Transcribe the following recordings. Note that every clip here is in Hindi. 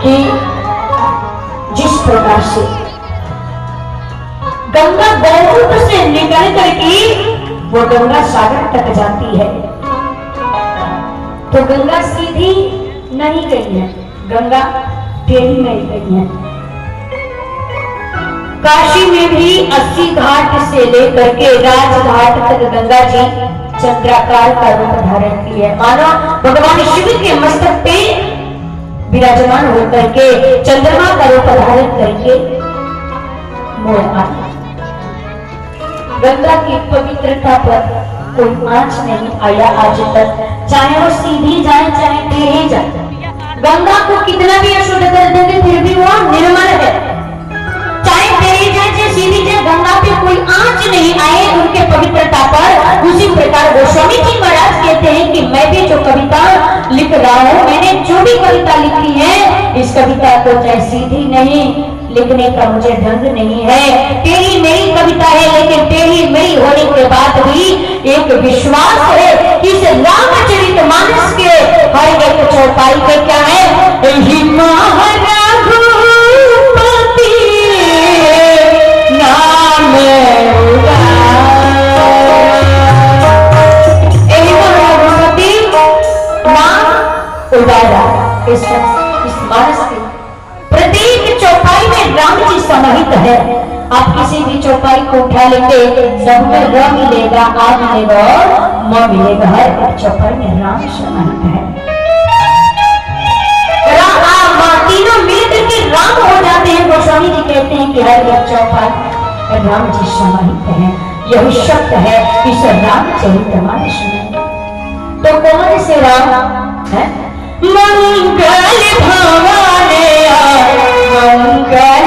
कि जिस प्रकार से गंगा गौमुख से निकल करके वो गंगा सागर तक जाती है, तो गंगा सीधी नहीं गई है, गंगा टेढ़ी नहीं गई है। काशी में भी 80 घाट से लेकर के राजघाट तक गंगा जी चंद्राकार का रूप धारण की है। मानो भगवान शिव के मस्तक पे विराजमान होकर के चंद्रमा का रूप धारण करके मोड़ आए। गंगा की पवित्रता पर कोई आंच नहीं आया आज तक, चाहे वो सीधी जाए चाहे टेढ़ी जाए। गंगा को कितना भी अशुद्ध कर देंगे फिर भी वो निर्मल है, चाहे टेढ़ी जाए चाहे सीधी जाए, गंगा पे कोई आंच नहीं आए उनके पवित्रता पर। उसी प्रकार गोस्वामी जी महाराज कहते हैं कि मैं भी जो कविता लिख रहा हूँ, मैंने जो भी कविता लिखी है, इस कविता को चाहे सीधी नहीं लिखने का मुझे ढंग नहीं है। टेढ़ी मेरी कविता है, लेकिन टेढ़ी मेरी होने के बाद भी एक विश्वास है कि इस रामचरितमानस के हर एक चौपाई पे क्या है, इस मानस की प्रत्येक चौपाई में राम जी समाहित है। आप किसी भी चौपाई को उठा लेंगे, सब में र मिलेगा, आ मिलेगा और म मिलेगा, हर एक चौपाई में राम समाहित है। तीनों मिलकर के राम हो जाते हैं। गोस्वामी जी कहते हैं कि हर एक चौपाई राम जी समाहित है। यही शब्द है इस रामचरितमानस में। तो कौन से राम है? मंगल भवाने मंगल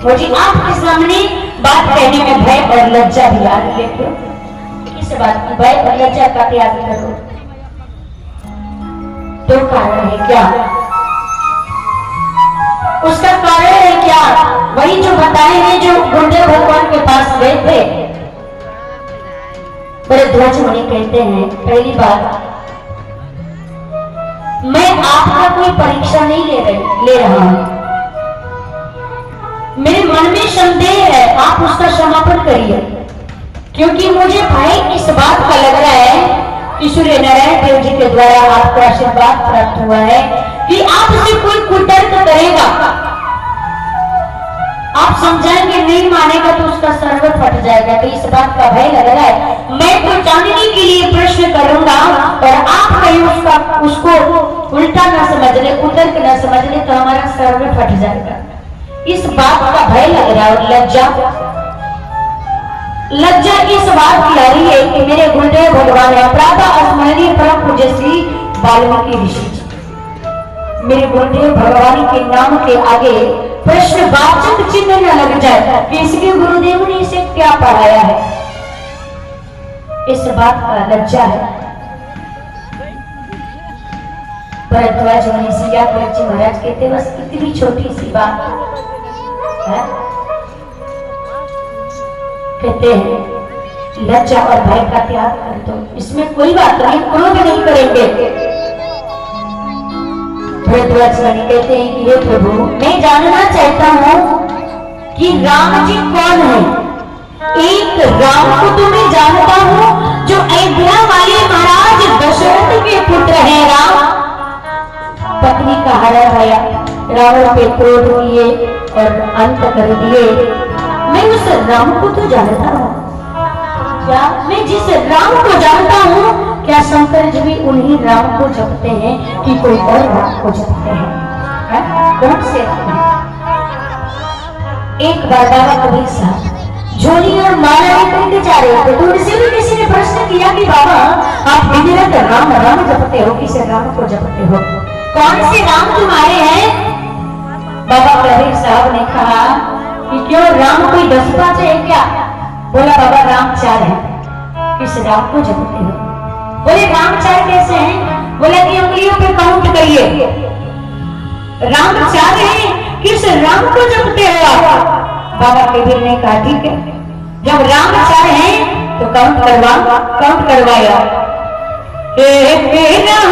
मुझे आपके सामने बात कहने में भय और लज्जा भी आ रही है। क्यों? किस बात की भय और लज्जा का त्याग करो? तो कारण है क्या? उसका कारण है क्या? वही जो बताए हैं, जो गुरुदेव भगवान के पास गए थे। बड़े ध्वज मुनि कहते हैं, पहली बात, मैं आपका कोई परीक्षा नहीं ले रहा हूं, मेरे मन में संदेह है, आप उसका समापन करिए। क्योंकि मुझे भय इस बात का लग रहा है कि सूर्य नारायण देव जी के द्वारा आपको आशीर्वाद प्राप्त हुआ है कि आपसे कोई कुतर्क करेगा, आप समझाएंगे, नहीं मानेगा तो उसका सर्व फट जाएगा। तो इस बात का भय लग रहा है। मैं तो जानने के लिए प्रश्न करूंगा और आप कहीं उसको उल्टा ना समझ ले, कुतर्क ना समझ ले, तो हमारा सर्व फट जाएगा। इस बात का भय लग रहा है। और लज्जा इस बात की आ रही है कि मेरे गुरुदेव भगवान प्रातः स्मरणीय परम पूज्य श्री वाल्मीकि ऋषि जी, मेरे गुरुदेव भगवान के नाम के आगे प्रश्नवाचक चिन्ह न लग जाए कि इसके गुरुदेव ने इसे क्या पढ़ाया है। इस बात का लज्जा है। भरद्वाज मुनि यादव जी महाराज कहते, बस इतनी छोटी सी बात है? कहते हैं लज्जा और भय का त्याग कर दो, इसमें कोई बात नहीं, क्रोध नहीं करेंगे। भरद्वाज मुनि कहते हैं कि हे प्रभु, मैं जानना चाहता हूँ कि राम जी कौन है। एक राम को तो मैं जानता हूँ जो अयोध्या वाले महाराज दशरथ निछावर पे तोड़ दिए और अंत कर दिए। मैं उस राम को तो जानता हूँ, क्या मैं जिस राम को जानता हूँ, क्या शंकर जी भी उन्हीं राम को जपते हैं कि कोई और राम को जपते हैं? कौन से राम है? एक बार बाबा कबीर साहब झोली और माला लेकर के जा रहे थे, तो उनसे भी किसी ने प्रश्न किया कि बाबा आप दिन रात राम राम जपते हो, किस राम को जपते हो, कौन से राम तुम्हारे हैं? बाबा कबीर साहब ने कहा कि क्यों राम कोई 10-5 है क्या? बोला बाबा राम 4 है। किस राम को जपते हो? बोले राम 4 कैसे हैं? बोला कि उंगलियों पे काउंट करिए, राम 4 है, किस राम को जपते हो आप? बाबा कबीर ने कहा ठीक है, जब राम 4 हैं तो काउंट करवाया। एक राम